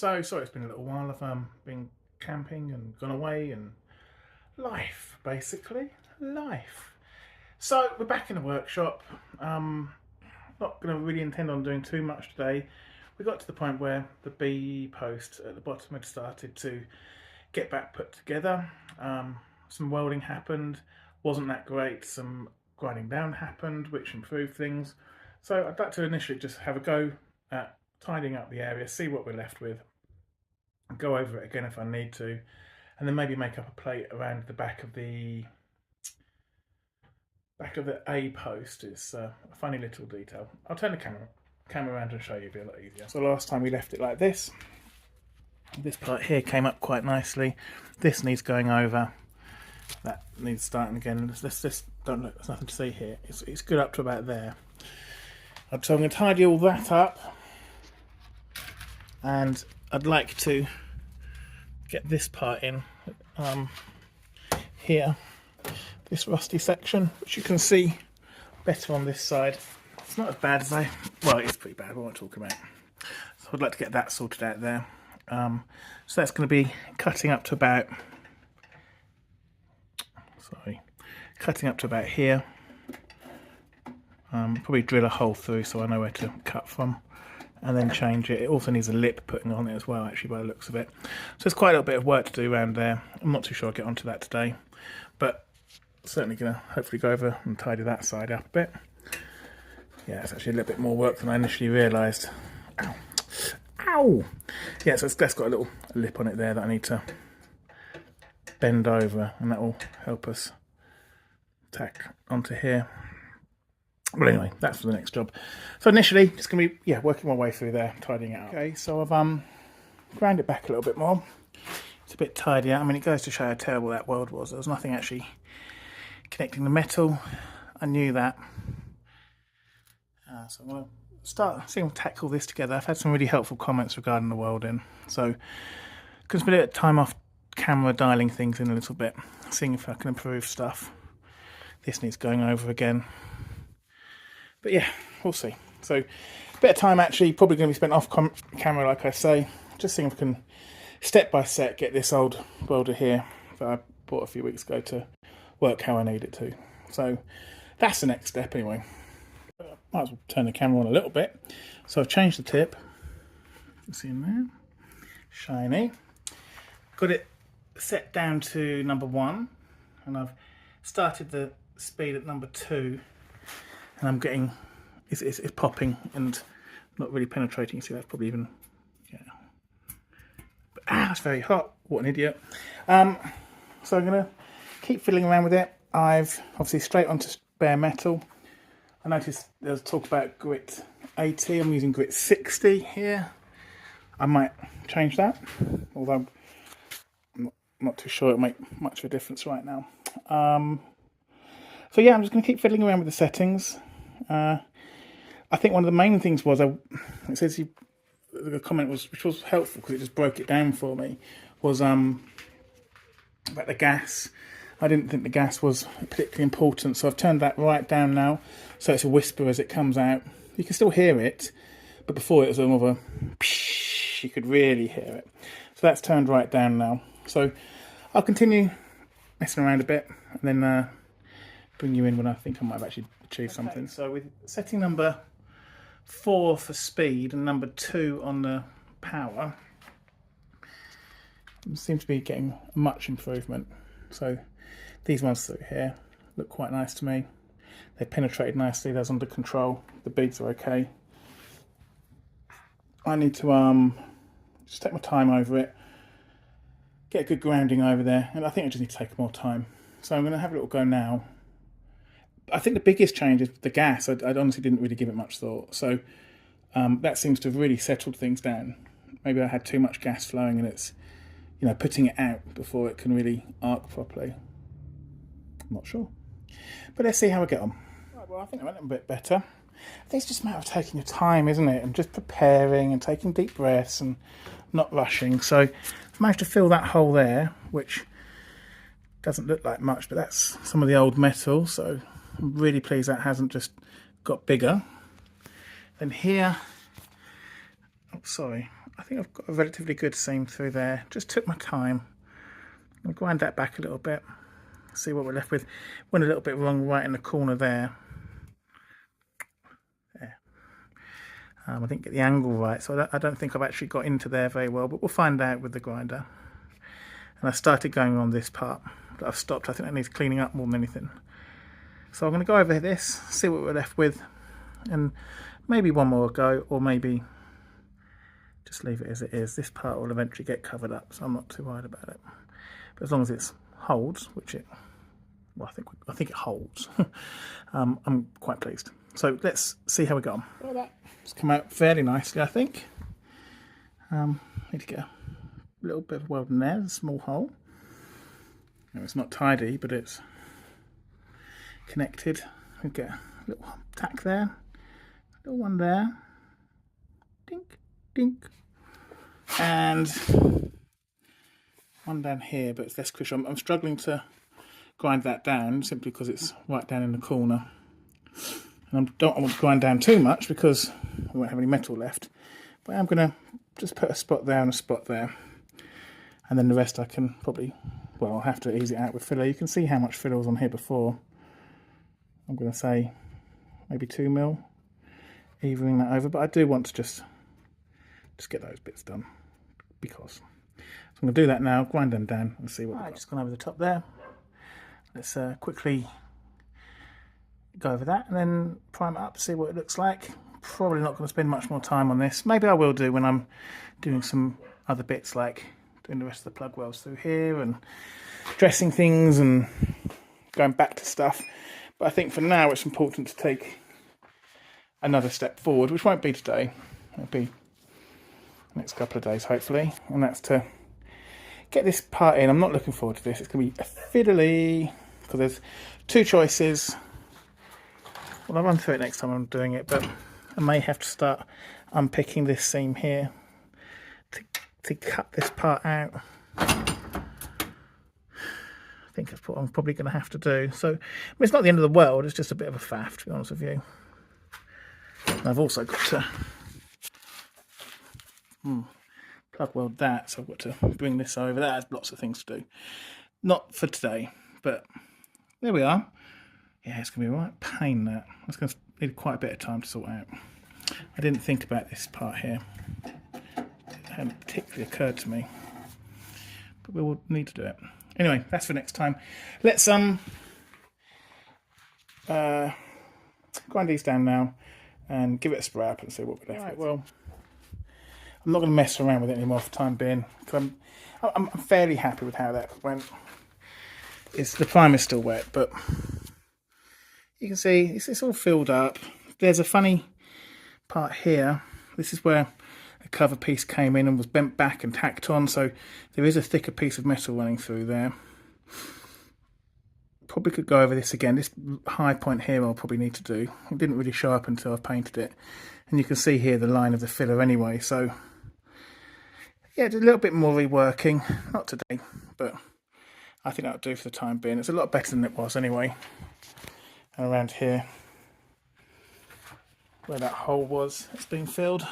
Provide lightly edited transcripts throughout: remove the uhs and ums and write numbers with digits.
So sorry it's been a little while. I've been camping and gone away and life, basically. Life. So we're back in the workshop. Not going to really intend on doing too much today. We got to the point where the B post at the bottom had started to get back put together. Some welding happened, wasn't that great. Some grinding down happened, which improved things. So I'd like to initially just have a go at tidying up the area, see what we're left with, go over it again if I need to, and then maybe make up a plate around the back of the A post. It's a funny little detail. I'll turn the camera around and show you, it'll be a lot easier. So last time we left it like this. This part here came up quite nicely. This needs going over. That needs starting again. Let's don't look. There's nothing to see here. It's good up to about there. So I'm going to tidy all that up, and I'd like to get this part in here. This rusty section, which you can see better on this side. It's not as bad as well, it is pretty bad, what I'm talking about. So I'd like to get that sorted out there. So that's going to be cutting up to about, cutting up to about here. Probably drill a hole through so I know where to cut from, and then change it. It also needs a lip putting on it as well, actually, by the looks of it. So there's quite a little bit of work to do around there. I'm not too sure I'll get onto that today, but certainly going to hopefully go over and tidy that side up a bit. Yeah, it's actually a little bit more work than I initially realised. Ow! Ow! Yeah, so that's got a little lip on it there that I need to bend over, and that will help us tack onto here. But anyway, that's for the next job. So initially, just going to be working my way through there, tidying it up. Okay, so I've ground it back a little bit more. It's a bit tidier. I mean, it goes to show how terrible that weld was. There was nothing actually connecting the metal. I knew that. So I'm going to start seeing if we tackle this together. I've had some really helpful comments regarding the welding. So I'm going to spend a bit of time off camera dialing things in a little bit, seeing if I can improve stuff. This needs going over again. But yeah, we'll see. So a bit of time actually probably going to be spent off camera, like I say, just seeing if I can step by step get this old welder here that I bought a few weeks ago to work how I need it to. So that's the next step anyway. Might as well turn the camera on a little bit. So I've changed the tip. You can see in there, shiny. Got it set down to number 1, and I've started the speed at number 2. And I'm getting, it's popping and not really penetrating. You see, that's probably even, but, it's very hot. What an idiot. So I'm going to keep fiddling around with it. I've obviously straight onto bare metal. I noticed there's talk about grit 80. I'm using grit 60 here. I might change that, although I'm not too sure it'll make much of a difference right now. So yeah, I'm just going to keep fiddling around with the settings. I think one of the main things was, it says the comment was, which was helpful because it just broke it down for me, was about the gas. I didn't think the gas was particularly important, so I've turned that right down now, so it's a whisper as it comes out. You can still hear it, but before it was more of a psh, you could really hear it. So that's turned right down now. So I'll continue messing around a bit, and then bring you in when I think I might have actually achieved something. So with setting number 4 for speed and number 2 on the power, it seems to be getting much improvement. So these ones through here look quite nice to me. They penetrated nicely, those under control. The beads are okay. I need to just take my time over it, get a good grounding over there, and I think I just need to take more time. So I'm going to have a little go now. I think the biggest change is the gas. I honestly didn't really give it much thought. So that seems to have really settled things down. Maybe I had too much gas flowing and it's, putting it out before it can really arc properly. I'm not sure. But let's see how we get on. Right, well, I think I went a bit better. I think it's just a matter of taking your time, isn't it? And just preparing and taking deep breaths and not rushing. So I've managed to fill that hole there, which doesn't look like much, but that's some of the old metal. So I'm really pleased that hasn't just got bigger. Then here, oh sorry, I think I've got a relatively good seam through there. Just took my time. I'll grind that back a little bit. See what we're left with. Went a little bit wrong right in the corner there. I didn't get the angle right, so I don't think I've actually got into there very well, but we'll find out with the grinder. And I started going on this part, but I've stopped. I think that needs cleaning up more than anything. So I'm going to go over this, see what we're left with, and maybe one more go, or maybe just leave it as it is. This part will eventually get covered up, so I'm not too worried about it. But as long as it holds, which it, well, I think it holds, I'm quite pleased. So let's see how we go on. Well, that's come out fairly nicely, I think. Need to get a little bit of welding there, a small hole. No, it's not tidy, but it's connected. We get a little tack there, a little one there, dink, dink, and one down here, but it's less crucial. I'm struggling to grind that down simply because it's right down in the corner. And I don't want to grind down too much because I won't have any metal left. But I'm going to just put a spot there and a spot there. And then the rest I can probably, well, I'll have to ease it out with filler. You can see how much filler was on here before. I'm going to say maybe 2 mil, evening that over. But I do want to just get those bits done because. So I'm going to do that now, grind them down and see what we've got. Just gone over the top there. Let's quickly go over that and then prime it up, see what it looks like. Probably not going to spend much more time on this. Maybe I will do when I'm doing some other bits, like doing the rest of the plug welds through here and dressing things and going back to stuff. But I think for now it's important to take another step forward, which won't be today. It'll be the next couple of days hopefully, and that's to get this part in. I'm not looking forward to this. It's going to be a fiddly because there's two choices. Well, I'll run through it next time I'm doing it, but I may have to start unpicking this seam here to cut this part out. I think that's what I'm probably going to have to do. So, I mean, it's not the end of the world, it's just a bit of a faff, to be honest with you. And I've also got to plug weld that, so I've got to bring this over. That has lots of things to do. Not for today, but there we are. Yeah, it's going to be a right pain, that. It's going to need quite a bit of time to sort out. I didn't think about this part here. It hadn't particularly occurred to me. But we will need to do it. Anyway, that's for next time. Let's grind these down now and give it a spray up and see what we're left with. Well, I'm not going to mess around with it anymore for the time being. I'm fairly happy with how that went. The primer is still wet, but you can see it's all filled up. There's a funny part here. This is where a cover piece came in and was bent back and tacked on, so there is a thicker piece of metal running through there. Probably could go over this again. This high point here I'll probably need to do. It didn't really show up until I've painted it. And you can see here the line of the filler anyway, so yeah, it's a little bit more reworking. Not today, but I think that'll do for the time being. It's a lot better than it was anyway. And around here, where that hole was, it's been filled.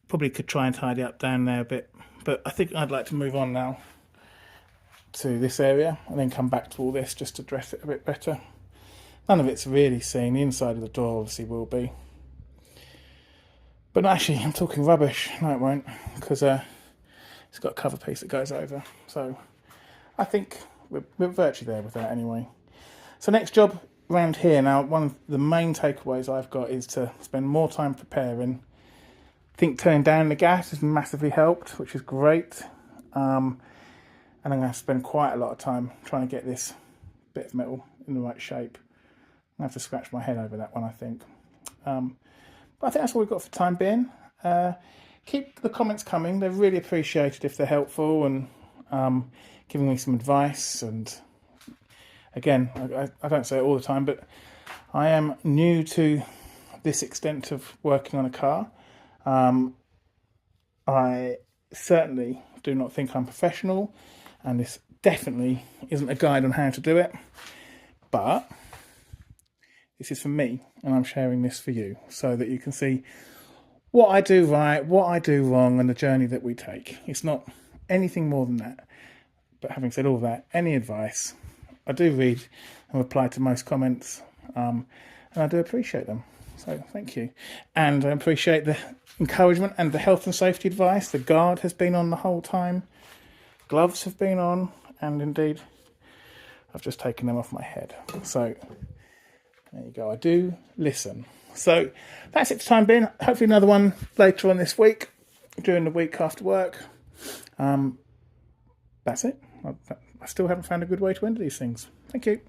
Probably could try and tidy up down there a bit, but I think I'd like to move on now to this area and then come back to all this just to dress it a bit better. None of it's really seen. The inside of the door obviously will be. But actually, I'm talking rubbish. No, it won't, because it's got a cover piece that goes over. So I think we're virtually there with that anyway. So next job around here. Now, one of the main takeaways I've got is to spend more time preparing. I think turning down the gas has massively helped, which is great. And I'm going to have to spend quite a lot of time trying to get this bit of metal in the right shape. I have to scratch my head over that one, I think. But I think that's all we've got for the time being. Keep the comments coming. They're really appreciated if they're helpful and giving me some advice. And again, I don't say it all the time, but I am new to this extent of working on a car. I certainly do not think I'm professional, and this definitely isn't a guide on how to do it. But this is for me, and I'm sharing this for you so that you can see what I do right, what I do wrong, and the journey that we take. It's not anything more than that. But having said all that, any advice, I do read and reply to most comments, and I do appreciate them. So thank you. And I appreciate the encouragement and the health and safety advice. The guard has been on the whole time. Gloves have been on, and indeed, I've just taken them off my head. So there you go. I do listen. So that's it for the time being. Hopefully another one later on this week, during the week after work. That's it. I still haven't found a good way to end these things. Thank you.